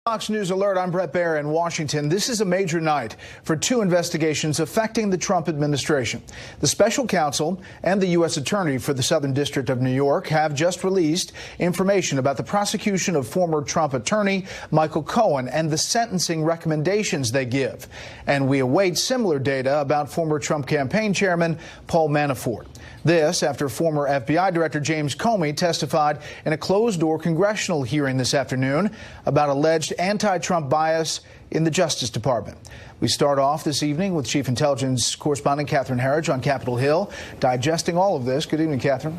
Fox News Alert, I'm Brett Baer in Washington. This is a major night for two investigations affecting the Trump administration. The special counsel and the U.S. attorney for the Southern District of New York have just released information about the prosecution of former Trump attorney Michael Cohen and the sentencing recommendations they give. And we await similar data about former Trump campaign chairman Paul Manafort. This after former FBI Director James Comey testified in a closed-door congressional hearing this afternoon about alleged anti-Trump bias in the Justice Department. We start off this evening with Chief Intelligence Correspondent Catherine Herridge on Capitol Hill, digesting all of this. Good evening, Catherine.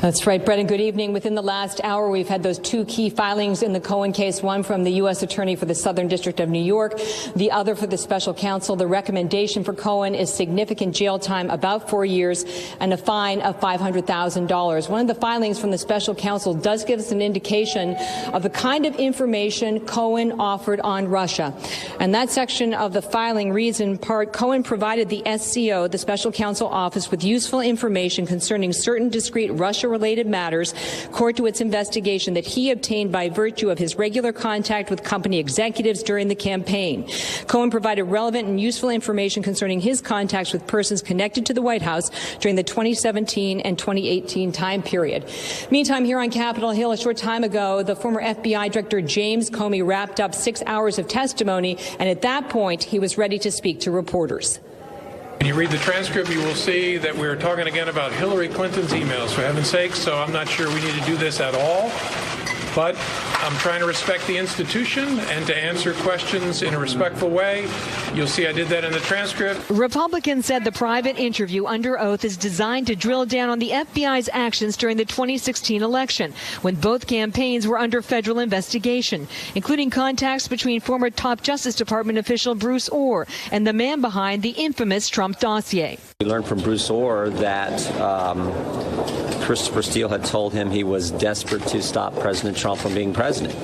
That's right, Brett, and good evening. Within the last hour, we've had those two key filings in the Cohen case, one from the U.S. Attorney for the Southern District of New York, the other for the special counsel. The recommendation for Cohen is significant jail time, about 4 years, and a fine of $500,000. One of the filings from the special counsel does give us an indication of the kind of information Cohen offered on Russia. And that section of the filing reads in part, Cohen provided the SCO, the special counsel office, with useful information concerning certain discrete Russia-related matters, according to its investigation, that he obtained by virtue of his regular contact with company executives during the campaign. Cohen provided relevant and useful information concerning his contacts with persons connected to the White House during the 2017 and 2018 time period. Meantime, here on Capitol Hill, a short time ago, the former FBI Director James Comey wrapped up 6 hours of testimony, and at that point, he was ready to speak to reporters. When you read the transcript, you will see that we're talking again about Hillary Clinton's emails, for heaven's sake, so I'm not sure we need to do this at all. But I'm trying to respect the institution and to answer questions in a respectful way. You'll see I did that in the transcript. Republicans said the private interview under oath is designed to drill down on the FBI's actions during the 2016 election, when both campaigns were under federal investigation, including contacts between former top Justice Department official Bruce Orr and the man behind the infamous Trump dossier. We learned from Bruce Orr that Christopher Steele had told him he was desperate to stop President Trump from being president.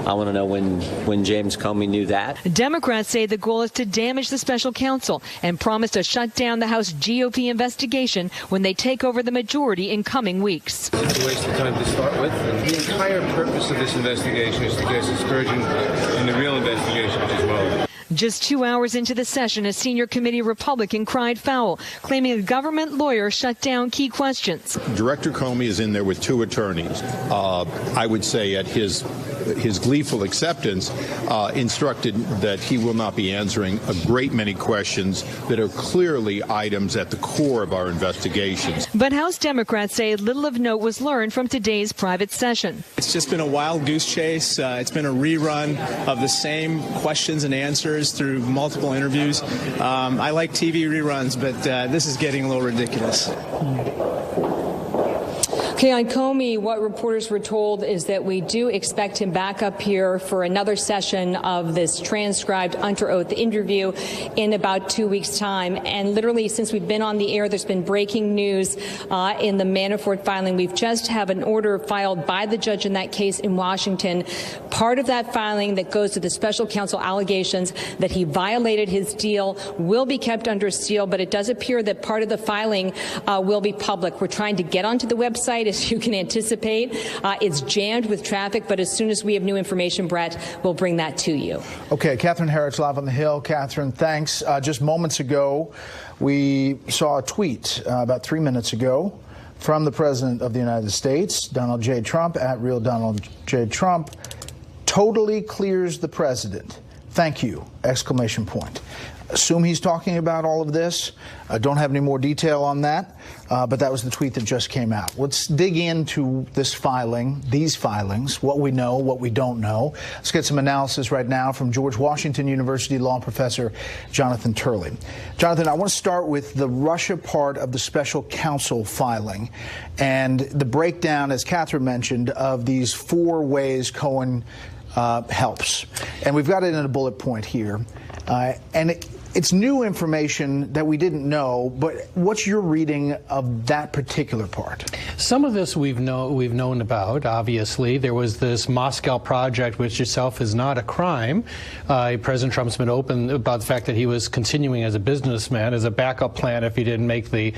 I want to know when James Comey knew that. Democrats say the goal is to damage the special counsel and promise to shut down the House GOP investigation when they take over the majority in coming weeks. It's a waste of time to start with. And the entire purpose of this investigation is to cast aspersions in the real investigation as well. Just 2 hours into the session, a senior committee Republican cried foul, claiming a government lawyer shut down key questions. Director Comey is in there with two attorneys. I would say at his gleeful acceptance, instructed that he will not be answering a great many questions that are clearly items at the core of our investigations. But House Democrats say little of note was learned from today's private session. It's just been a wild goose chase. It's been a rerun of the same questions and answers through multiple interviews. I like TV reruns, but this is getting a little ridiculous. Okay, on Comey, what reporters were told is that we do expect him back up here for another session of this transcribed under oath interview in about 2 weeks' time. And literally, since we've been on the air, there's been breaking news in the Manafort filing. We've just have an order filed by the judge in that case in Washington. Part of that filing that goes to the special counsel allegations that he violated his deal will be kept under seal, but it does appear that part of the filing will be public. We're trying to get onto the website. As you can anticipate, it's jammed with traffic, but as soon as we have new information, Brett, we'll bring that to you. Okay, Catherine Herridge live on the Hill. Catherine, thanks. Just moments ago, we saw a tweet about 3 minutes ago from the President of the United States, Donald J. Trump, at Real Donald J. Trump, totally clears the president. Thank you! Exclamation point. Assume he's talking about all of this. Don't have any more detail on that, but that was the tweet that just came out. Let's dig into this filing, these filings, what we know, what we don't know. Let's get some analysis right now from George Washington University law professor Jonathan Turley. Jonathan, I want to start with the Russia part of the special counsel filing and the breakdown, as Catherine mentioned, of these 4 ways Cohen helps. And we've got it in a bullet point here. And It's new information that we didn't know, but what's your reading of that particular part? Some of this we've known about, obviously. There was this Moscow project, which itself is not a crime. President Trump's been open about the fact that he was continuing as a businessman, as a backup plan if he didn't make the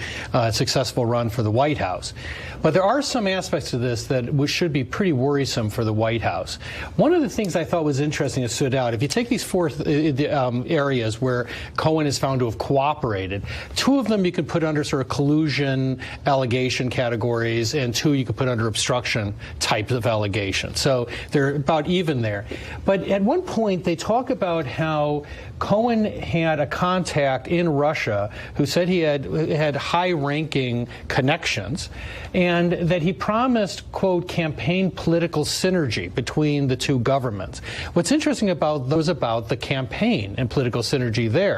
successful run for the White House. But there are some aspects of this that should be pretty worrisome for the White House. One of the things I thought was interesting that stood out, if you take these four areas where Cohen is found to have cooperated, two of them you could put under sort of collusion allegation categories, and two you could put under obstruction types of allegations. So they're about even there. But at one point they talk about how Cohen had a contact in Russia who said he had high-ranking connections, and that he promised, quote, campaign political synergy between the two governments. What's interesting about the campaign and political synergy there.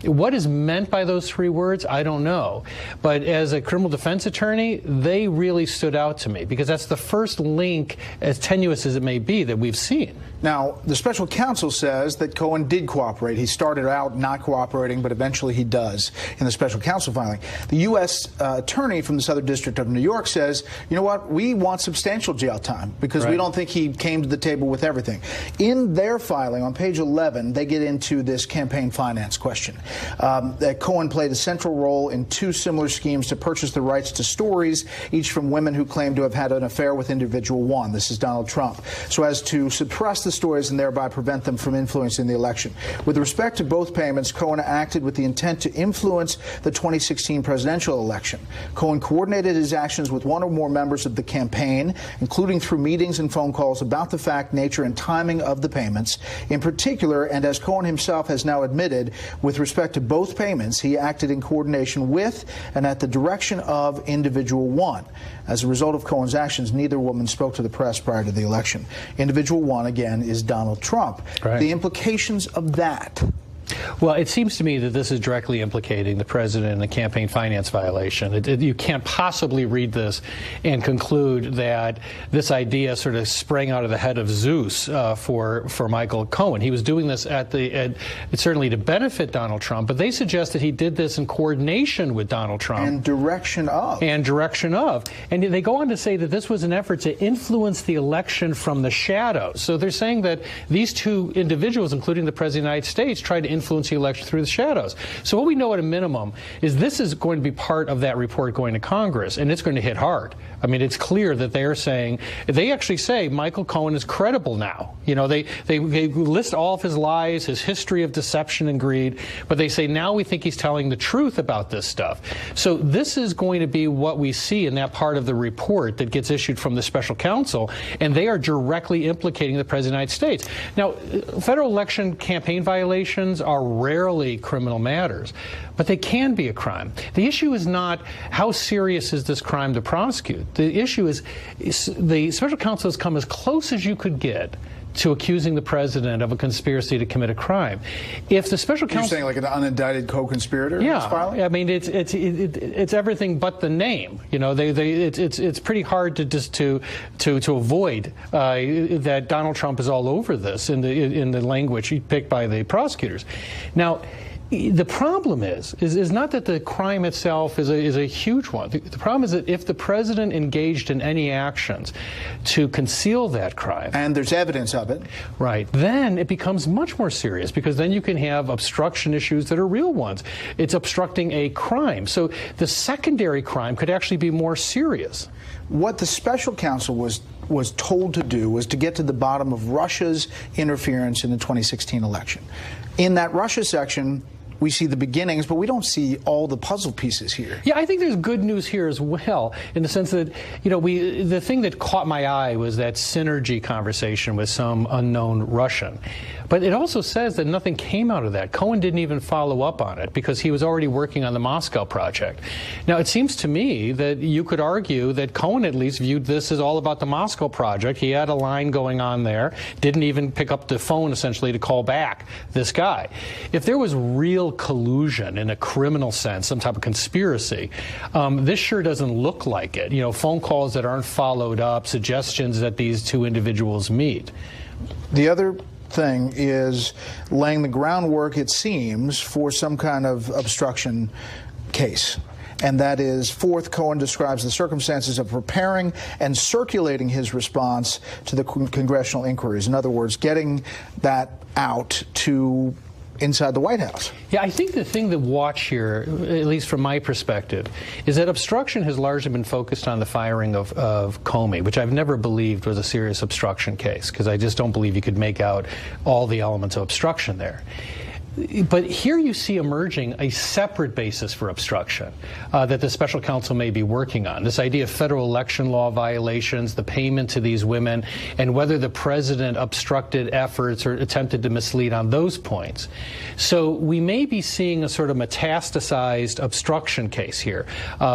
What is meant by those three words, I don't know. But as a criminal defense attorney, they really stood out to me, because that's the first link, as tenuous as it may be, that we've seen. Now, the special counsel says that Cohen did cooperate. He started out not cooperating, but eventually he does in the special counsel filing. The U.S. attorney from the Southern District of New York says, you know what, we want substantial jail time because we don't think he came to the table with everything. In their filing on page 11, they get into this campaign finance question. That Cohen played a central role in two similar schemes to purchase the rights to stories, each from women who claim to have had an affair with individual one. This is Donald Trump. So as to suppress the stories and thereby prevent them from influencing the election. With respect to both payments, Cohen acted with the intent to influence the 2016 presidential election. Cohen coordinated his actions with one or more members of the campaign, including through meetings and phone calls about the fact, nature, and timing of the payments. In particular, and as Cohen himself has now admitted, with respect to both payments, he acted in coordination with and at the direction of individual one. As a result of Cohen's actions, neither woman spoke to the press prior to the election. Individual one, again, is Donald Trump. Right. The implications of that. Well, it seems to me that this is directly implicating the president in a campaign finance violation. You can't possibly read this and conclude that this idea sort of sprang out of the head of Zeus for Michael Cohen. He was doing this certainly to benefit Donald Trump, but they suggest that he did this in coordination with Donald Trump. And direction of. And direction of. And they go on to say that this was an effort to influence the election from the shadows. So they're saying that these two individuals, including the President of the United States, tried to influence the election through the shadows. So what we know at a minimum is this is going to be part of that report going to Congress, and it's going to hit hard. I mean, it's clear that they're saying, they actually say Michael Cohen is credible now. You know, they list all of his lies, his history of deception and greed, but they say now we think he's telling the truth about this stuff. So this is going to be what we see in that part of the report that gets issued from the special counsel, and they are directly implicating the President of the United States. Now, federal election campaign violations are rarely criminal matters, but they can be a crime. The issue is not how serious is this crime to prosecute. The issue is the special counsel has come as close as you could get to accusing the president of a conspiracy to commit a crime. If the special counsel... You're saying like an unindicted co-conspirator? Yeah, I mean, it's everything but the name. You know, it's pretty hard to avoid that Donald Trump is all over this in the language picked by the prosecutors. Now, the problem is not that the crime itself is a huge one. The problem is that if the president engaged in any actions to conceal that crime, and there's evidence of it, right, then it becomes much more serious, because then you can have obstruction issues that are real ones. It's obstructing a crime. So the secondary crime could actually be more serious. What the special counsel was told to do was to get to the bottom of Russia's interference in the 2016 election. In that Russia section, we see the beginnings, but we don't see all the puzzle pieces here. Yeah, I think there's good news here as well, in the sense that, you know, the thing that caught my eye was that synergy conversation with some unknown Russian. But it also says that nothing came out of that. Cohen didn't even follow up on it because he was already working on the Moscow project. Now, it seems to me that you could argue that Cohen at least viewed this as all about the Moscow project. He had a line going on there, didn't even pick up the phone, essentially, to call back this guy. If there was real collusion in a criminal sense, some type of conspiracy, this sure doesn't look like it. You know, phone calls that aren't followed up, suggestions that these two individuals meet. The other thing is laying the groundwork, it seems, for some kind of obstruction case. And that is, fourth, Cohen describes the circumstances of preparing and circulating his response to the congressional inquiries. In other words, getting that out to inside the White House. Yeah, I think the thing to watch here, at least from my perspective, is that obstruction has largely been focused on the firing of Comey, which I've never believed was a serious obstruction case, because I just don't believe you could make out all the elements of obstruction there. But here you see emerging a separate basis for obstruction that the special counsel may be working on. This idea of federal election law violations, the payment to these women, and whether the president obstructed efforts or attempted to mislead on those points. So we may be seeing a sort of metastasized obstruction case here,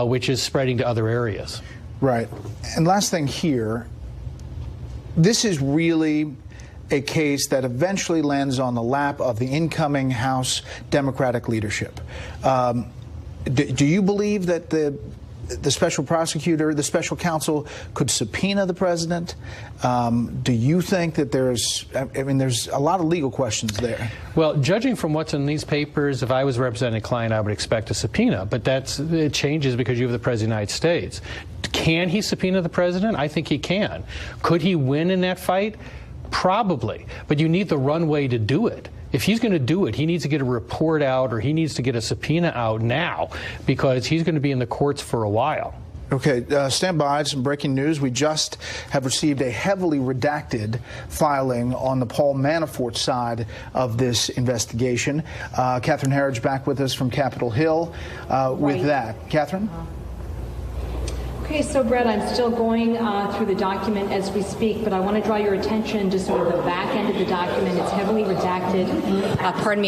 which is spreading to other areas. Right. And last thing here, this is really a case that eventually lands on the lap of the incoming House Democratic leadership. Do you believe that the special prosecutor, the special counsel, could subpoena the president? Do you think that there's a lot of legal questions there? Well, judging from what's in these papers, if I was representing a client, I would expect a subpoena. But it changes because you have the President of the United States. Can he subpoena the president? I think he can. Could he win in that fight? Probably, but you need the runway to do it. If he's going to do it, he needs to get a report out, or he needs to get a subpoena out now, because he's going to be in the courts for a while. Okay, stand by. Some breaking news. We just have received a heavily redacted filing on the Paul Manafort side of this investigation. Catherine Herridge back with us from Capitol Hill with that. Catherine? Okay, so Brett, I'm still going through the document as we speak, but I want to draw your attention to sort of the back end of the document. It's heavily redacted.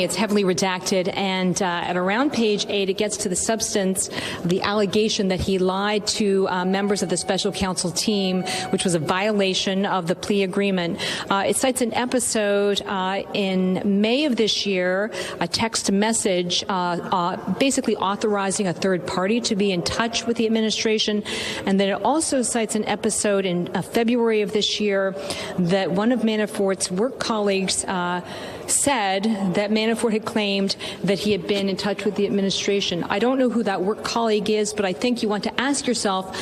It's heavily redacted, and at around page 8, it gets to the substance of the allegation that he lied to members of the special counsel team, which was a violation of the plea agreement. It cites an episode in May of this year, a text message basically authorizing a third party to be in touch with the administration. And then it also cites an episode in February of this year that one of Manafort's work colleagues said that Manafort had claimed that he had been in touch with the administration. I don't know who that work colleague is, but I think you want to ask yourself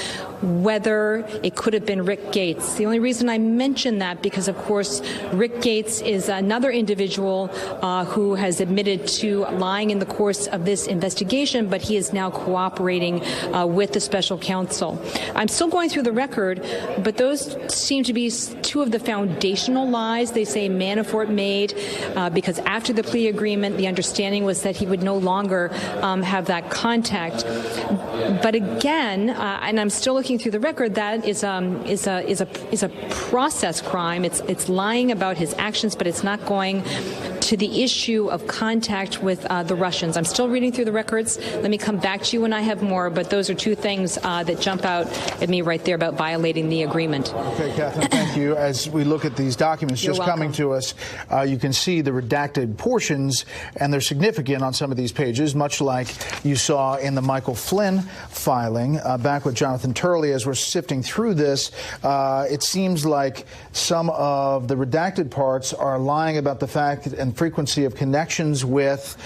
whether it could have been Rick Gates. The only reason I mention that because, of course, Rick Gates is another individual who has admitted to lying in the course of this investigation, but he is now cooperating with the special counsel. I'm still going through the record, but those seem to be two of the foundational lies they say Manafort made, because after the plea agreement, the understanding was that he would no longer have that contact. But again, and I'm still looking through the record, that is a process crime. It's lying about his actions, but it's not going to the issue of contact with the Russians. I'm still reading through the records. Let me come back to you when I have more, but those are two things that jump out at me right there about violating the agreement. Okay, Catherine, thank you. As we look at these documents You're just welcome. coming to us, you can see the redacted portions, and they're significant on some of these pages, much like you saw in the Michael Flynn filing. Back with Jonathan Turley, as we're sifting through this, it seems like some of the redacted parts are lying about the fact and frequency of connections with,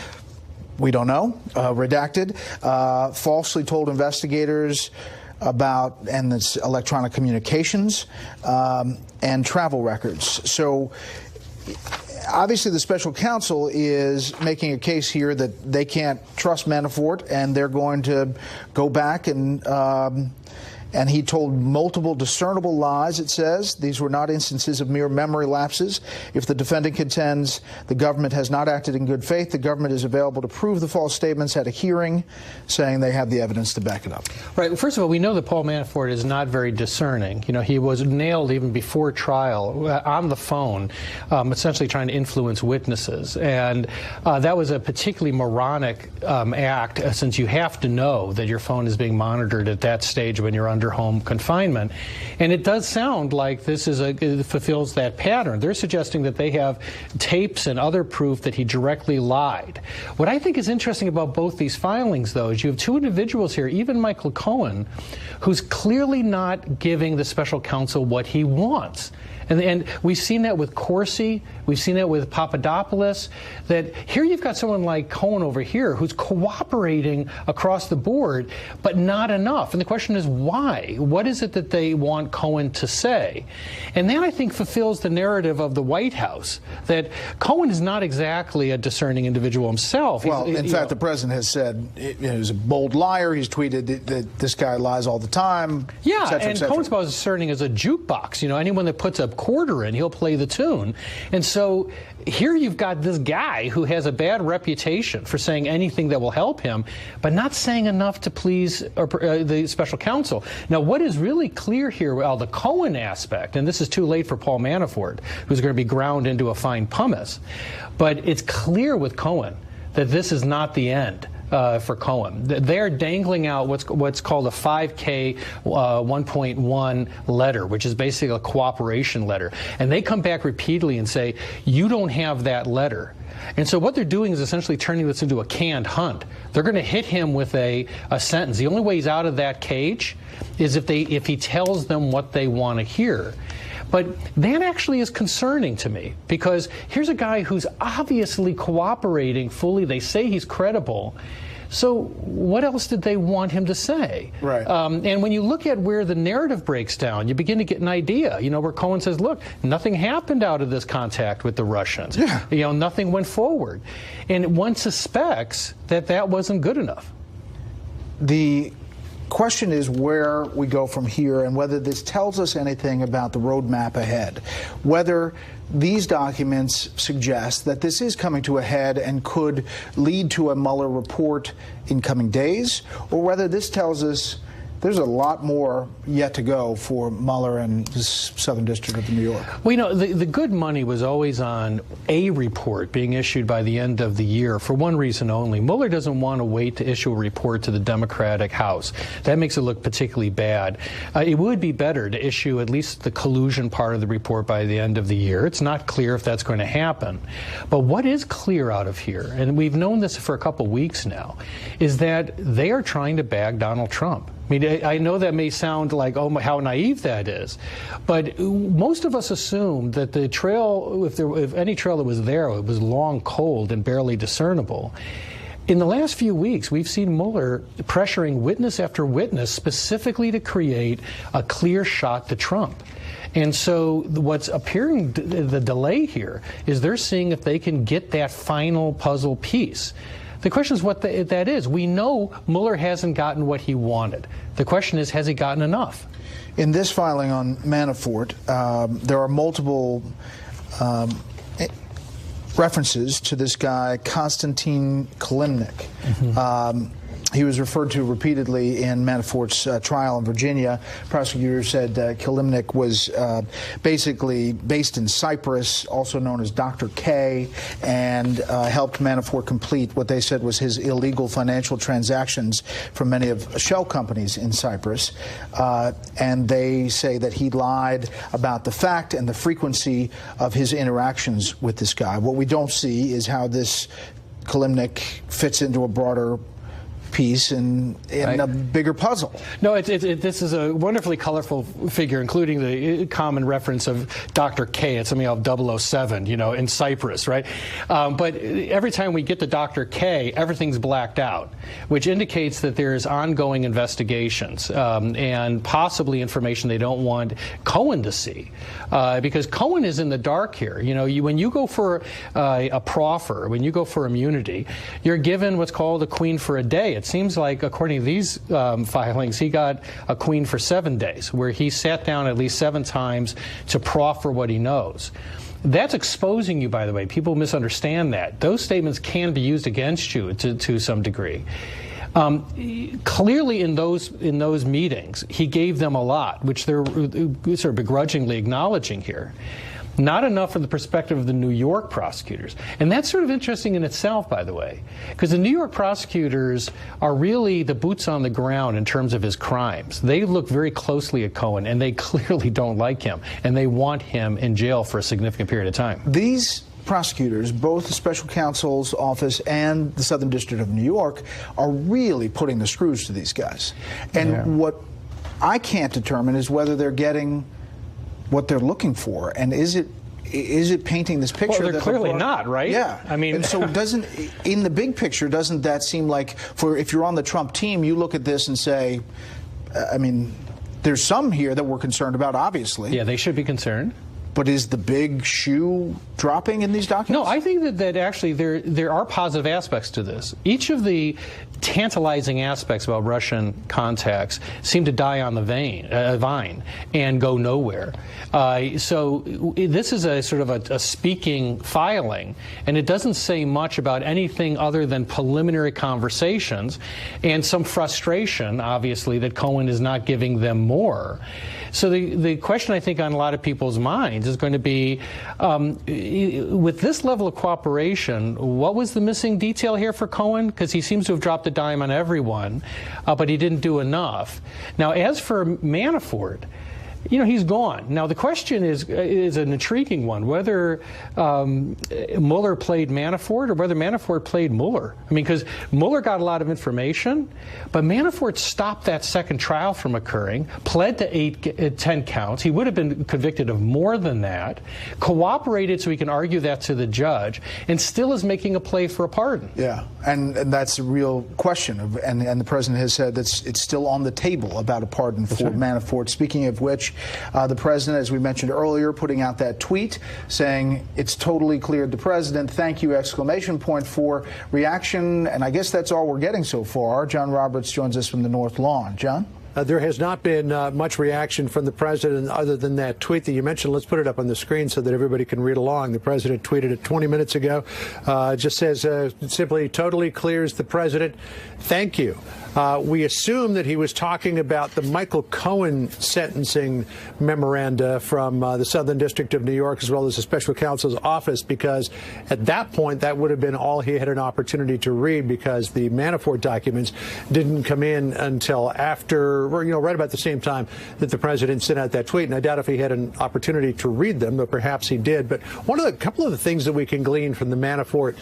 we don't know, redacted, falsely told investigators about, and it's electronic communications and travel records. So obviously the special counsel is making a case here that they can't trust Manafort, and they're going to go back and he told multiple discernible lies, it says. These were not instances of mere memory lapses. If the defendant contends the government has not acted in good faith, the government is available to prove the false statements at a hearing, saying they have the evidence to back it up. Right. First of all, we know that Paul Manafort is not very discerning. You know, he was nailed even before trial on the phone, essentially trying to influence witnesses. And that was a particularly moronic act, since you have to know that your phone is being monitored at that stage when you're under home confinement. And it does sound like this it fulfills that pattern. They're suggesting that they have tapes and other proof that he directly lied. What I think is interesting about both these filings, though, is you have two individuals here, even Michael Cohen, who's clearly not giving the special counsel what he wants. And we've seen that with Corsi, we've seen that with Papadopoulos, that here you've got someone like Cohen over here who's cooperating across the board, but not enough. And the question is why? What is it that they want Cohen to say? And that, I think, fulfills the narrative of the White House, that Cohen is not exactly a discerning individual himself. Well, in fact, the president has said he's a bold liar. He's tweeted that this guy lies all the time. Yeah, et cetera, and Cohen's about as discerning as a jukebox. Anyone that puts a quarter in, he'll play the tune. And so here you've got this guy who has a bad reputation for saying anything that will help him, but not saying enough to please the special counsel. Now, what is really clear here, well, the Cohen aspect, and this is too late for Paul Manafort, who's going to be ground into a fine pumice, but it's clear with Cohen that this is not the end. For Cohen, they're dangling out what's called a 5K 1.1 letter, which is basically a cooperation letter. And they come back repeatedly and say, you don't have that letter. And so what they're doing is essentially turning this into a canned hunt. They're going to hit him with a sentence. The only way he's out of that cage is if he tells them what they want to hear. But that actually is concerning to me, because here's a guy who's obviously cooperating fully. They say he's credible. So what else did they want him to say? Right. And when you look at where the narrative breaks down, you begin to get an idea, where Cohen says, look, nothing happened out of this contact with the Russians. Yeah. Nothing went forward. And one suspects that that wasn't good enough. The question is where we go from here and whether this tells us anything about the roadmap ahead, whether these documents suggest that this is coming to a head and could lead to a Mueller report in coming days, or whether this tells us there's a lot more yet to go for Mueller and the Southern District of New York. Well, the good money was always on a report being issued by the end of the year for one reason only. Mueller doesn't want to wait to issue a report to the Democratic House. That makes it look particularly bad. It would be better to issue at least the collusion part of the report by the end of the year. It's not clear if that's going to happen. But what is clear out of here, and we've known this for a couple weeks now, is that they are trying to bag Donald Trump. I mean, I know that may sound like, oh, how naive that is, but most of us assume that the trail, if any trail that was there, it was long, cold, and barely discernible. In the last few weeks, we've seen Mueller pressuring witness after witness specifically to create a clear shot to Trump. And so what's appearing, the delay here, is they're seeing if they can get that final puzzle piece. The question is what that is. We know Mueller hasn't gotten what he wanted. The question is, has he gotten enough? In this filing on Manafort, there are multiple references to this guy, Konstantin Kilimnik. Mm-hmm. He was referred to repeatedly in Manafort's trial in Virginia. Prosecutors said Kilimnik was basically based in Cyprus, also known as Dr. K, and helped Manafort complete what they said was his illegal financial transactions from many of shell companies in Cyprus. And they say that he lied about the fact and the frequency of his interactions with this guy. What we don't see is how this Kilimnik fits into a broader piece in a bigger puzzle. No, this is a wonderfully colorful figure, including the common reference of Dr. K. It's something of 007, in Cyprus, right? But every time we get to Dr. K, everything's blacked out, which indicates that there's ongoing investigations and possibly information they don't want Cohen to see, because Cohen is in the dark here. When you go for a proffer, when you go for immunity, you're given what's called a queen for a day. It seems like, according to these filings, he got a queen for 7 days, where he sat down at least 7 times to proffer what he knows. That's exposing you, by the way. People misunderstand that. Those statements can be used against you to some degree. Clearly in those meetings, he gave them a lot, which they're sort of begrudgingly acknowledging here. Not enough from the perspective of the New York prosecutors. And that's sort of interesting in itself, by the way, because the New York prosecutors are really the boots on the ground in terms of his crimes. They look very closely at Cohen, and they clearly don't like him, and they want him in jail for a significant period of time. These prosecutors, both the special counsel's office and the Southern District of New York, are really putting the screws to these guys. And what I can't determine is whether they're getting what they're looking for? And is it painting this picture? Well, they're clearly not, right? Yeah. I mean, and so in the big picture, doesn't that seem like, if you're on the Trump team, you look at this and say, I mean, there's some here that we're concerned about, obviously. Yeah, they should be concerned. But is the big shoe dropping in these documents? No, I think that actually there are positive aspects to this. Each of the tantalizing aspects about Russian contacts seem to die on the vine and go nowhere. So this is a sort of a speaking filing, and it doesn't say much about anything other than preliminary conversations and some frustration, obviously, that Cohen is not giving them more. So the question, I think, on a lot of people's minds is going to be, with this level of cooperation, what was the missing detail here for Cohen? Because he seems to have dropped a dime on everyone, but he didn't do enough. Now, as for Manafort, he's gone. Now, the question is an intriguing one, whether Mueller played Manafort or whether Manafort played Mueller. I mean, because Mueller got a lot of information, but Manafort stopped that second trial from occurring, pled to 10 counts. He would have been convicted of more than that, cooperated so he can argue that to the judge, and still is making a play for a pardon. Yeah, and that's a real question. And the president has said that it's still on the table about a pardon for Manafort. Speaking of which, the president, as we mentioned earlier, putting out that tweet saying it's totally cleared the president. Thank you, exclamation point, for reaction. And I guess that's all we're getting so far. John Roberts joins us from the North Lawn. John? There has not been much reaction from the president other than that tweet that you mentioned. Let's put it up on the screen so that everybody can read along. The president tweeted it 20 minutes ago. Just says simply, totally clears the president. Thank you. We assume that he was talking about the Michael Cohen sentencing memoranda from the Southern District of New York, as well as the special counsel's office, because at that point, that would have been all he had an opportunity to read, because the Manafort documents didn't come in until after, right about the same time that the president sent out that tweet. And I doubt if he had an opportunity to read them, but perhaps he did. But couple of the things that we can glean from the Manafort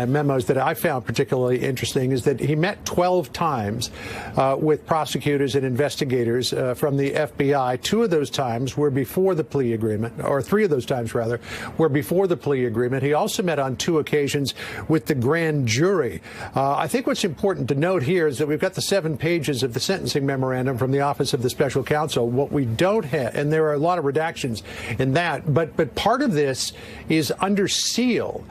memos that I found particularly interesting is that he met 12 times with prosecutors and investigators from the FBI. 2 of those times were before the plea agreement, or 3 of those times, rather, were before the plea agreement. He also met on 2 occasions with the grand jury. I think what's important to note here is that we've got the 7 pages of the sentencing memorandum from the Office of the Special Counsel. What we don't have, and there are a lot of redactions in that, but part of this is under seal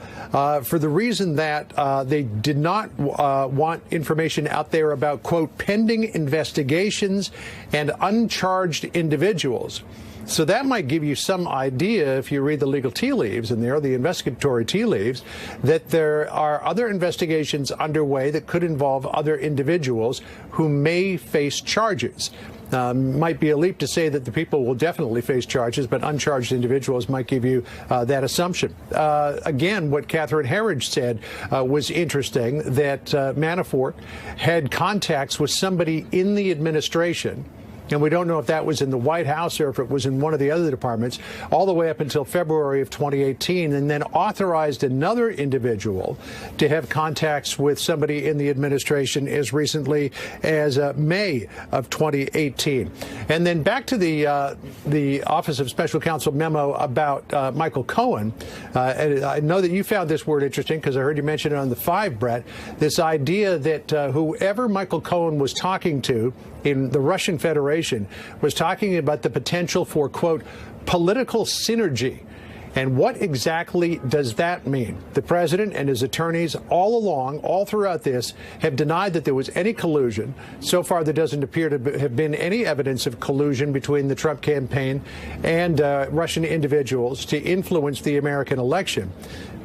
for the reason that they did not want information out there about, quote, pending investigations and uncharged individuals. So that might give you some idea, if you read the legal tea leaves in there, the investigatory tea leaves, that there are other investigations underway that could involve other individuals who may face charges. Might be a leap to say that the people will definitely face charges, but uncharged individuals might give you that assumption. Again, what Catherine Herridge said was interesting, that Manafort had contacts with somebody in the administration, and we don't know if that was in the White House or if it was in one of the other departments, all the way up until February of 2018, and then authorized another individual to have contacts with somebody in the administration as recently as May of 2018. And then back to the Office of Special Counsel memo about Michael Cohen. And I know that you found this word interesting because I heard you mention it on the 5, Brett, this idea that whoever Michael Cohen was talking to in the Russian Federation was talking about the potential for, quote, political synergy. And what exactly does that mean? The president and his attorneys all along, all throughout this, have denied that there was any collusion. So far, there doesn't appear to have been any evidence of collusion between the Trump campaign and Russian individuals to influence the American election.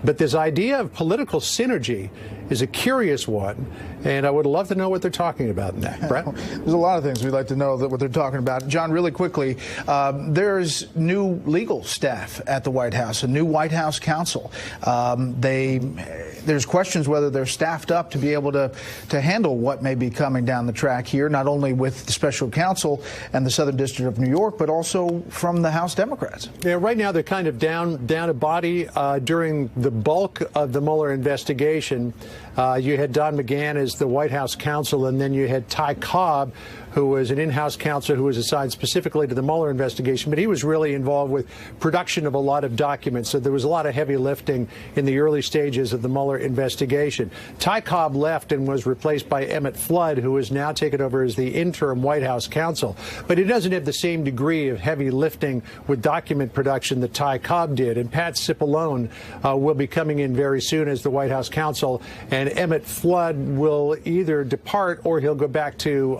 But this idea of political synergy is a curious one, and I would love to know what they're talking about in that. Brett? There's a lot of things we'd like to know what they're talking about. John, really quickly, there's new legal staff at the White House, a new White House counsel. There's questions whether they're staffed up to be able to handle what may be coming down the track here, not only with the special counsel and the Southern District of New York, but also from the House Democrats. Yeah, right now they're kind of down a body during the bulk of the Mueller investigation. You had Don McGahn as the White House counsel, and then you had Ty Cobb, who was an in-house counsel who was assigned specifically to the Mueller investigation, but he was really involved with production of a lot of documents. So there was a lot of heavy lifting in the early stages of the Mueller investigation. Ty Cobb left and was replaced by Emmett Flood, who is now taken over as the interim White House counsel. But he doesn't have the same degree of heavy lifting with document production that Ty Cobb did. And Pat Cipollone will be coming in very soon as the White House counsel. And Emmett Flood will either depart or he'll go back to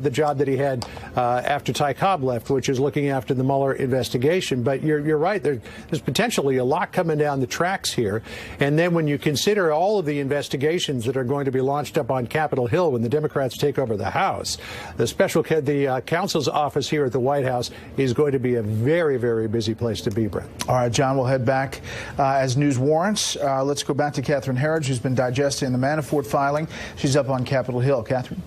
the job that he had after Ty Cobb left, which is looking after the Mueller investigation. But you're right. There's potentially a lot coming down the tracks here. And then when you consider all of the investigations that are going to be launched up on Capitol Hill when the Democrats take over the House, the counsel's office here at the White House is going to be a very, very busy place to be, Brett. All right, John, we'll head back as news warrants. Let's go back to Catherine Herridge, who's been digesting the Manafort filing. She's up on Capitol Hill. Catherine.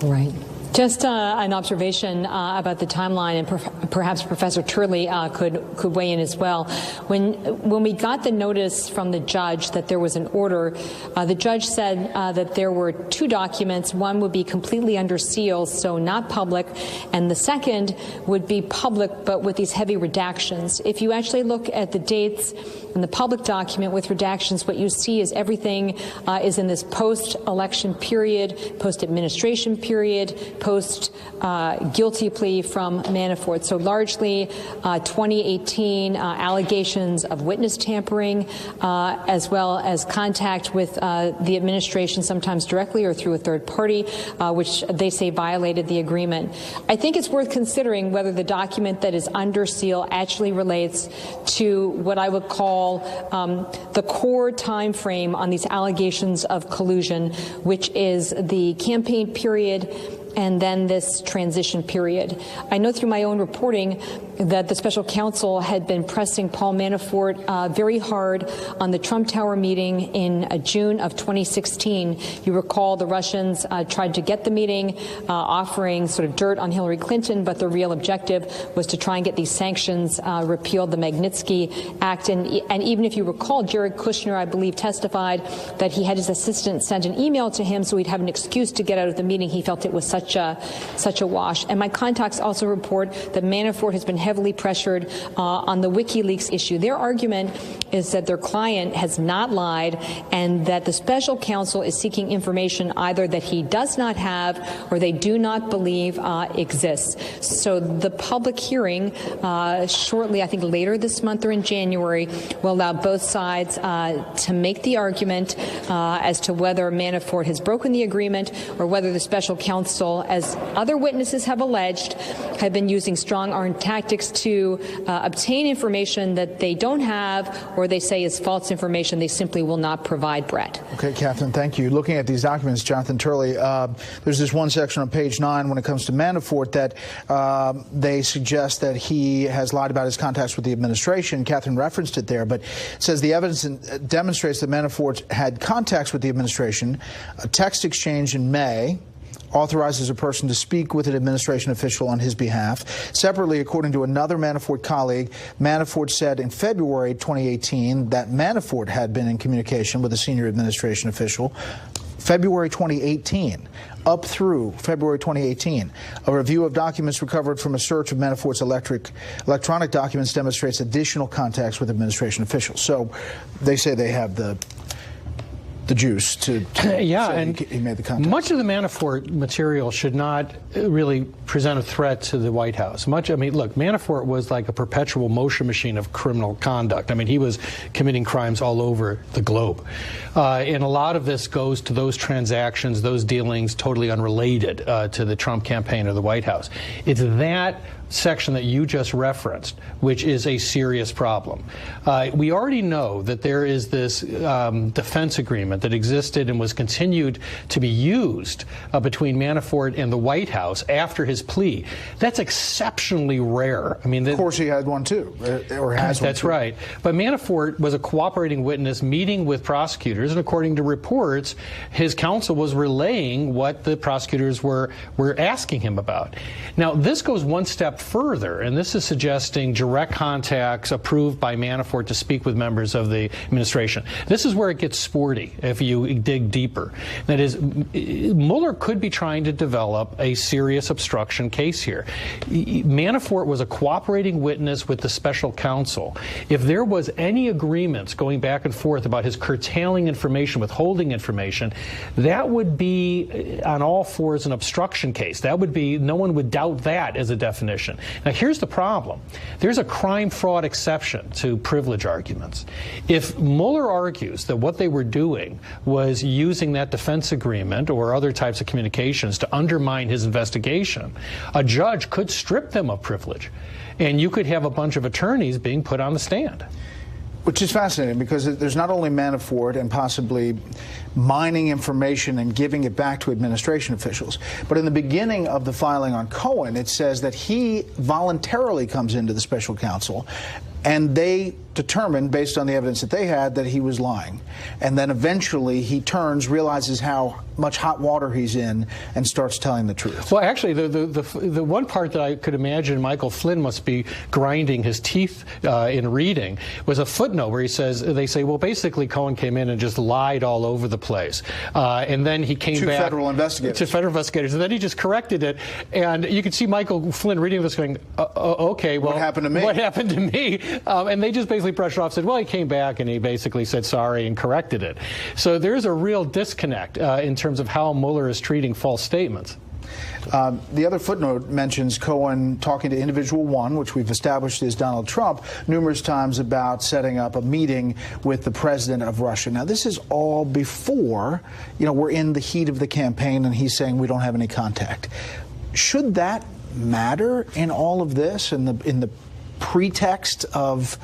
Right. Just an observation about the timeline, and perhaps Professor Turley could weigh in as well. When we got the notice from the judge that there was an order, the judge said that there were two documents. One would be completely under seal, so not public, and the second would be public, but with these heavy redactions. If you actually look at the dates in the public document with redactions, what you see is everything is in this post-election period, post-administration period, post-guilty plea from Manafort. So largely 2018 allegations of witness tampering, as well as contact with the administration, sometimes directly or through a third party, which they say violated the agreement. I think it's worth considering whether the document that is under seal actually relates to what I would call the core time frame on these allegations of collusion, which is the campaign period and then this transition period. I know through my own reporting that the special counsel had been pressing Paul Manafort very hard on the Trump Tower meeting in June of 2016. You recall the Russians tried to get the meeting, offering sort of dirt on Hillary Clinton, but the real objective was to try and get these sanctions repealed, the Magnitsky Act. And even if you recall, Jared Kushner, I believe, testified that he had his assistant send an email to him so he'd have an excuse to get out of the meeting. He felt it was such a wash. And my contacts also report that Manafort has been heavily pressured on the WikiLeaks issue. Their argument is that their client has not lied and that the special counsel is seeking information either that he does not have or they do not believe exists. So the public hearing shortly, I think later this month or in January, will allow both sides to make the argument as to whether Manafort has broken the agreement or whether the special counsel, as other witnesses have alleged, have been using strong-arm tactics to obtain information that they don't have or they say is false information they simply will not provide, Brett. Okay, Catherine, thank you. Looking at these documents, Jonathan Turley, there's this one section on page 9 when it comes to Manafort that they suggest that he has lied about his contacts with the administration. Catherine referenced it there, but it says the evidence demonstrates that Manafort had contacts with the administration, a text exchange in May, authorizes a person to speak with an administration official on his behalf. Separately, according to another Manafort colleague, Manafort said in February 2018 that Manafort had been in communication with a senior administration official. February 2018, up through February 2018. A review of documents recovered from a search of Manafort's electronic documents demonstrates additional contacts with administration officials. So they say they have the juice to yeah, say and he made the contact. Much of the Manafort material should not really present a threat to the White House. I mean, look, Manafort was like a perpetual motion machine of criminal conduct. I mean, he was committing crimes all over the globe. And a lot of this goes to those transactions, those dealings totally unrelated to the Trump campaign or the White House. It's that section that you just referenced, which is a serious problem. We already know that there is this defense agreement that existed and was continued to be used between Manafort and the White House after his plea. That's exceptionally rare. I mean, of course, he had one too, or has one. That's right. But Manafort was a cooperating witness meeting with prosecutors, and according to reports, his counsel was relaying what the prosecutors were asking him about. Now, this goes one step step further, and this is suggesting direct contacts approved by Manafort to speak with members of the administration. This is where it gets sporty if you dig deeper. That is, Mueller could be trying to develop a serious obstruction case here. Manafort was a cooperating witness with the special counsel. If there was any agreements going back and forth about his curtailing information, withholding information, that would be on all fours an obstruction case. That would be, no one would doubt that as a definition. Now here's the problem. There's a crime fraud exception to privilege arguments. If Mueller argues that what they were doing was using that defense agreement or other types of communications to undermine his investigation, a judge could strip them of privilege, and you could have a bunch of attorneys being put on the stand. Which is fascinating, because there's not only Manafort and possibly mining information and giving it back to administration officials, but in the beginning of the filing on Cohen, it says that he voluntarily comes into the special counsel, and they determined, based on the evidence that they had, that he was lying. And then eventually he turns, realizes how much hot water he's in, and starts telling the truth. Well, actually, the one part that I could imagine Michael Flynn must be grinding his teeth in reading was a footnote where he says, they say, well, basically Cohen came in and just lied all over the place. And then he came back to federal investigators. And then he just corrected it. And you could see Michael Flynn reading this going, okay, well, what happened to me? What happened to me? And they just basically brushed it off, said, well, he came back and he basically said sorry and corrected it. So there's a real disconnect in terms of how Mueller is treating false statements. The other footnote mentions Cohen talking to individual one, which we've established is Donald Trump, numerous times about setting up a meeting with the president of Russia. Now, this is all before, we're in the heat of the campaign and he's saying we don't have any contact. Should that matter in all of this, in the pretext of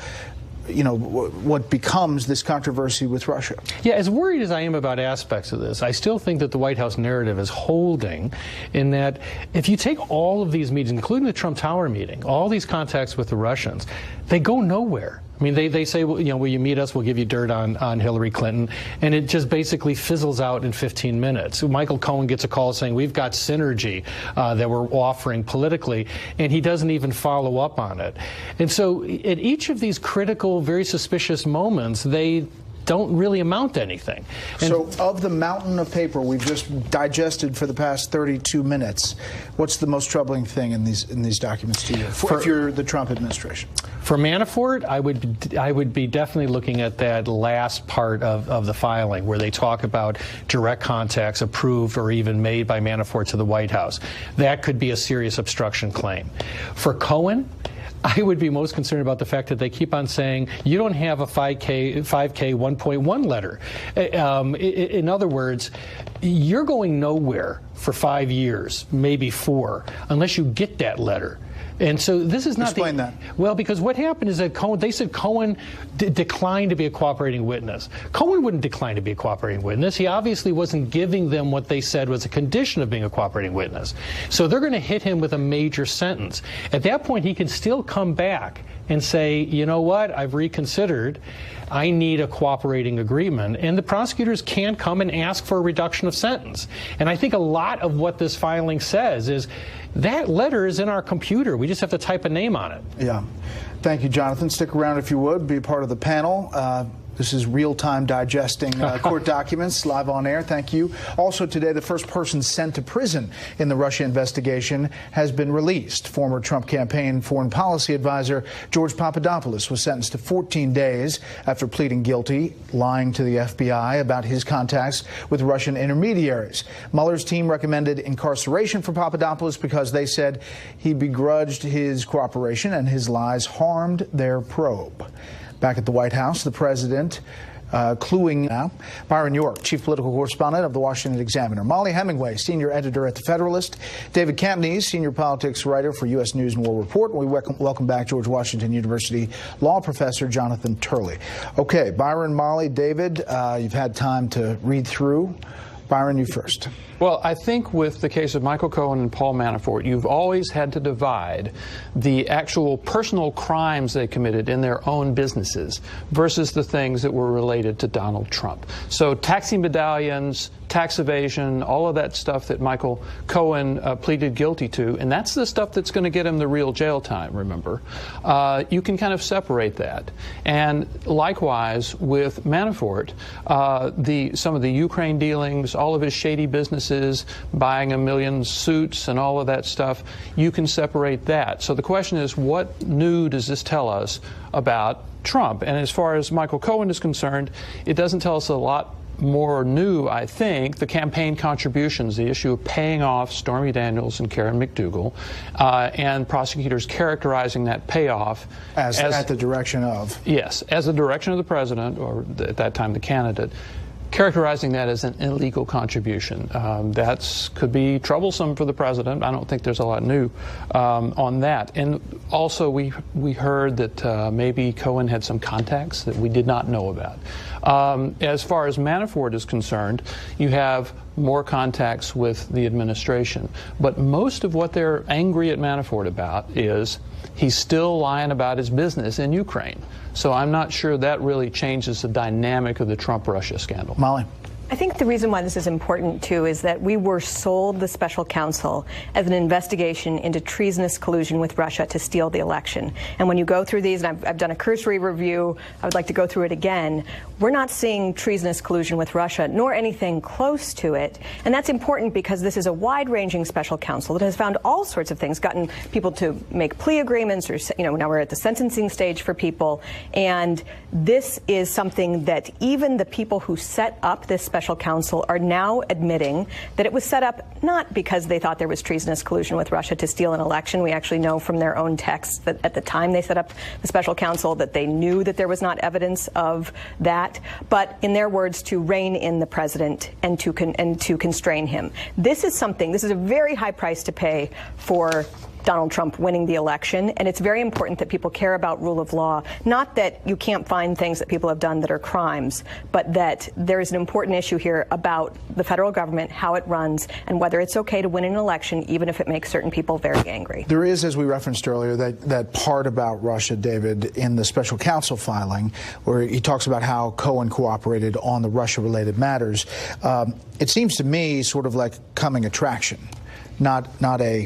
what becomes this controversy with Russia? Yeah, as worried as I am about aspects of this, I still think that the White House narrative is holding, in that if you take all of these meetings, including the Trump Tower meeting, all these contacts with the Russians, they go nowhere. I mean, they say, well, will you meet us? We'll give you dirt on Hillary Clinton. And it just basically fizzles out in 15 minutes. Michael Cohen gets a call saying, we've got synergy that we're offering politically, and he doesn't even follow up on it. And so at each of these critical, very suspicious moments, they don't really amount to anything. And so of the mountain of paper we've just digested for the past 32 minutes, what's the most troubling thing in these documents to you, if you're the Trump administration? For Manafort, I would be definitely looking at that last part of the filing where they talk about direct contacts approved or even made by Manafort to the White House. That could be a serious obstruction claim. For Cohen, I would be most concerned about the fact that they keep on saying you don't have a 5K 1.1 letter. In other words, you're going nowhere for 5 years, maybe 4, unless you get that letter. And so this is not Explain that. Well, because what happened is that they said Cohen declined to be a cooperating witness. Cohen wouldn't decline to be a cooperating witness. He obviously wasn't giving them what they said was a condition of being a cooperating witness. So they're going to hit him with a major sentence. At that point, he can still come back and say, you know what, I've reconsidered. I need a cooperating agreement. And the prosecutors can come and ask for a reduction of sentence. And I think a lot of what this filing says is that letter is in our computer. We just have to type a name on it. Yeah. Thank you, Jonathan. Stick around if you would. Be a part of the panel. This is real-time digesting court documents live on air. Thank you. Also today, the first person sent to prison in the Russia investigation has been released. Former Trump campaign foreign policy advisor George Papadopoulos was sentenced to 14 days after pleading guilty, lying to the FBI about his contacts with Russian intermediaries. Mueller's team recommended incarceration for Papadopoulos because they said he begrudged his cooperation and his lies harmed their probe. Back at the White House, the president cluing now. Byron York, chief political correspondent of the Washington Examiner. Molly Hemingway, senior editor at The Federalist. David Campney, senior politics writer for U.S. News and World Report. And we welcome back George Washington University law professor Jonathan Turley. Okay, Byron, Molly, David, you've had time to read through. Byron, you first. Well, I think with the case of Michael Cohen and Paul Manafort, you've always had to divide the actual personal crimes they committed in their own businesses versus the things that were related to Donald Trump. So taxi medallions, tax evasion, all of that stuff that Michael Cohen pleaded guilty to, and that's the stuff that's going to get him the real jail time, remember. You can kind of separate that. And likewise with Manafort, some of the Ukraine dealings, all of his shady businesses, buying a million suits and all of that stuff, you can separate that. So the question is, what new does this tell us about Trump? And as far as Michael Cohen is concerned, it doesn't tell us a lot more new, I think. The campaign contributions, the issue of paying off Stormy Daniels and Karen McDougal, and prosecutors characterizing that payoff as at the direction of. Yes, as the direction of the president, or at that time the candidate, characterizing that as an illegal contribution. That could be troublesome for the president. I don't think there's a lot new on that. And also we heard that maybe Cohen had some contacts that we did not know about. As far as Manafort is concerned, you have more contacts with the administration. But most of what they're angry at Manafort about is he's still lying about his business in Ukraine. So I'm not sure that really changes the dynamic of the Trump-Russia scandal. Molly. I think the reason why this is important, too, is that we were sold the special counsel as an investigation into treasonous collusion with Russia to steal the election. And when you go through these, and I've done a cursory review, I would like to go through it again, we're not seeing treasonous collusion with Russia, nor anything close to it. And that's important because this is a wide-ranging special counsel that has found all sorts of things, gotten people to make plea agreements, or, now we're at the sentencing stage for people. And this is something that even the people who set up this special counsel are now admitting that it was set up not because they thought there was treasonous collusion with Russia to steal an election. We actually know from their own texts that at the time they set up the special counsel that they knew that there was not evidence of that, but in their words, to rein in the president and to constrain him. This is a very high price to pay for Donald Trump winning the election, and it's very important that people care about rule of law. Not that you can't find things that people have done that are crimes, but that there is an important issue here about the federal government, how it runs, and whether it's okay to win an election, even if it makes certain people very angry. There is, as we referenced earlier, that part about Russia, David, in the special counsel filing, where he talks about how Cohen cooperated on the Russia-related matters. It seems to me sort of like coming attraction, not a...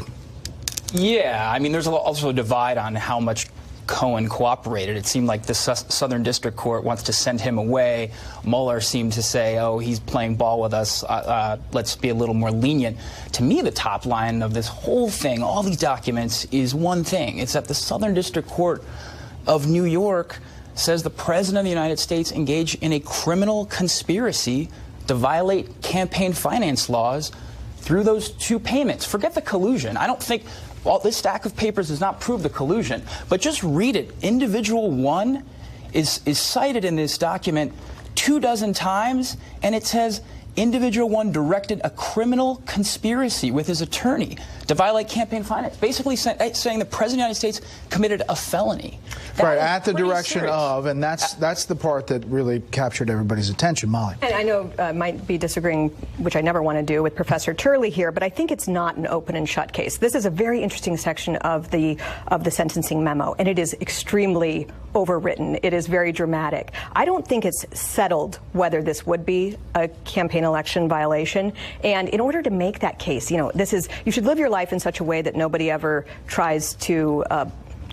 Yeah, I mean, there's also a divide on how much Cohen cooperated. It seemed like the Southern District Court wants to send him away. Mueller seemed to say, oh, he's playing ball with us. Let's be a little more lenient. To me, the top line of this whole thing, all these documents, is one thing. It's that the Southern District Court of New York says the President of the United States engaged in a criminal conspiracy to violate campaign finance laws through those two payments. Forget the collusion. I don't think... Well, this stack of papers does not prove the collusion, but just read it. Individual 1 is cited in this document 24 times, and it says Individual 1 directed a criminal conspiracy with his attorney to violate campaign finance, basically saying the President of the United States committed a felony. Right, at the direction of, and that's the part that really captured everybody's attention, Molly. And I know I might be disagreeing, which I never want to do, with Professor Turley here, but I think it's not an open and shut case. This is a very interesting section of the sentencing memo, and it is extremely overwritten. It is very dramatic. I don't think it's settled whether this would be a campaign election violation. And in order to make that case, you should live your life in such a way that nobody ever tries to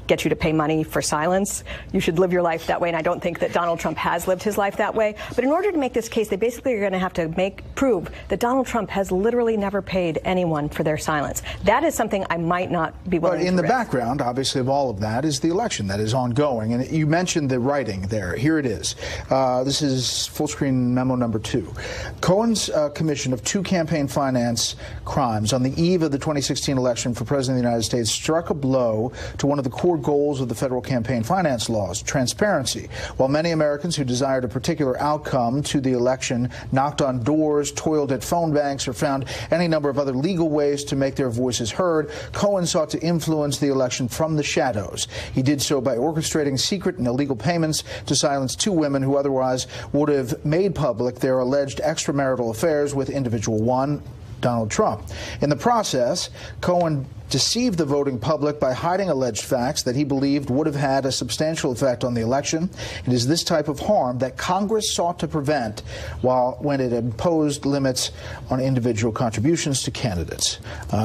get you to pay money for silence. You should live your life that way, and I don't think that Donald Trump has lived his life that way. But in order to make this case, they basically are going to have to prove that Donald Trump has literally never paid anyone for their silence. That is something I might not be willing to risk. But in the background, obviously, of all of that is the election that is ongoing. And you mentioned the writing there. Here it is. This is full-screen memo number 2. Cohen's commission of 2 campaign finance crimes on the eve of the 2016 election for President of the United States struck a blow to one of the core goals of the federal campaign finance laws, transparency. While many Americans who desired a particular outcome to the election knocked on doors, toiled at phone banks, or found any number of other legal ways to make their voices heard, Cohen sought to influence the election from the shadows. He did so by orchestrating secret and illegal payments to silence 2 women who otherwise would have made public their alleged extramarital affairs with individual 1, Donald Trump. In the process, Cohen deceived the voting public by hiding alleged facts that he believed would have had a substantial effect on the election. It is this type of harm that Congress sought to prevent when it imposed limits on individual contributions to candidates.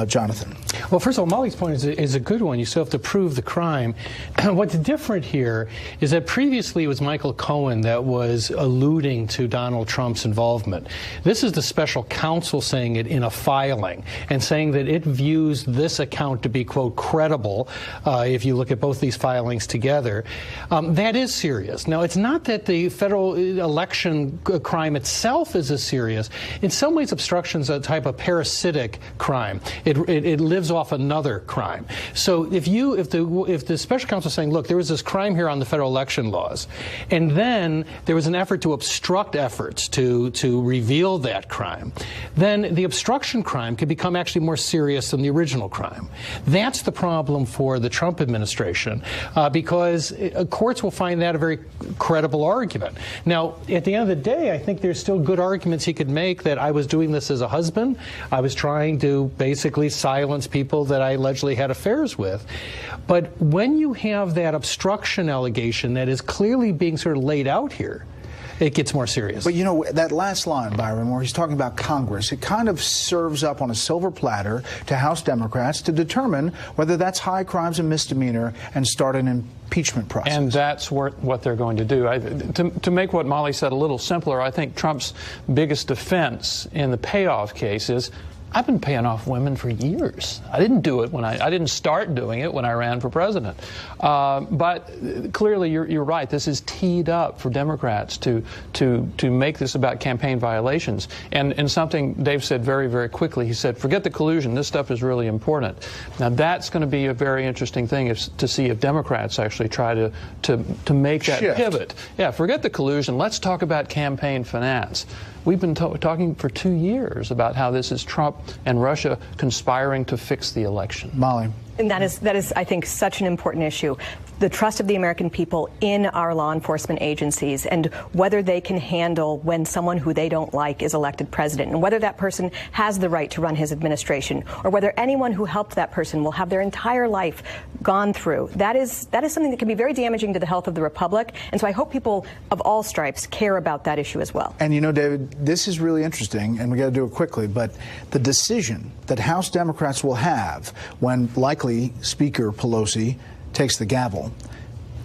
Jonathan. Well, first of all, Molly's point is a good one. You still have to prove the crime. What's different here is that previously it was Michael Cohen that was alluding to Donald Trump's involvement. This is the special counsel saying it in a filing and saying that it views this account to be, quote, credible, if you look at both these filings together. That is serious. Now, it's not that the federal election crime itself is as serious. In some ways, obstruction is a type of parasitic crime. It lives off another crime. So if the special counsel is saying, look, there was this crime here on the federal election laws, and then there was an effort to obstruct efforts to reveal that crime, then the obstruction crime could become actually more serious than the original crime. That's the problem for the Trump administration, because courts will find that a very credible argument. Now, at the end of the day, I think there's still good arguments he could make that I was doing this as a husband. I was trying to basically silence people that I allegedly had affairs with. But when you have that obstruction allegation that is clearly being sort of laid out here, it gets more serious. But you know, that last line, Byron, where he's talking about Congress, it kind of serves up on a silver platter to House Democrats to determine whether that's high crimes and misdemeanor and start an impeachment process. And that's what they're going to do. To make what Molly said a little simpler, I think Trump's biggest defense in the payoff case is, I've been paying off women for years. I didn't do it I didn't start doing it when I ran for president. But clearly, you're right. This is teed up for Democrats to make this about campaign violations. And something Dave said very, very quickly. He said, "Forget the collusion. This stuff is really important." Now that's going to be a very interesting thing to see if Democrats actually try to make that pivot. Yeah, forget the collusion. Let's talk about campaign finance. We've been talking for 2 years about how this is Trump and Russia conspiring to fix the election. Molly. And that is, I think, such an important issue. The trust of the American people in our law enforcement agencies and whether they can handle when someone who they don't like is elected president and whether that person has the right to run his administration or whether anyone who helped that person will have their entire life gone through. That is something that can be very damaging to the health of the republic. And so I hope people of all stripes care about that issue as well. And you know, David, this is really interesting, and we got to do it quickly, but the decision that House Democrats will have when likely Speaker Pelosi takes the gavel,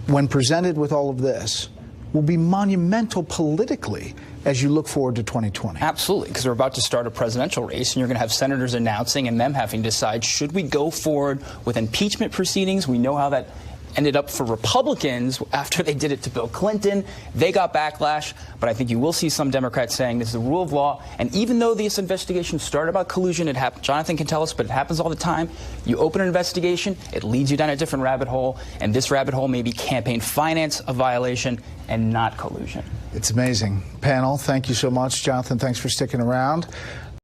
when presented with all of this, will be monumental politically as you look forward to 2020. Absolutely, because we're about to start a presidential race, and you're going to have senators announcing and them having to decide, should we go forward with impeachment proceedings? We know how that ended up for Republicans after they did it to Bill Clinton. They got backlash, but I think you will see some Democrats saying this is the rule of law. And even though this investigation started about collusion, it happened. Jonathan can tell us, but it happens all the time. You open an investigation, it leads you down a different rabbit hole, and this rabbit hole may be campaign finance, a violation, and not collusion. It's amazing. Panel, thank you so much. Jonathan, thanks for sticking around.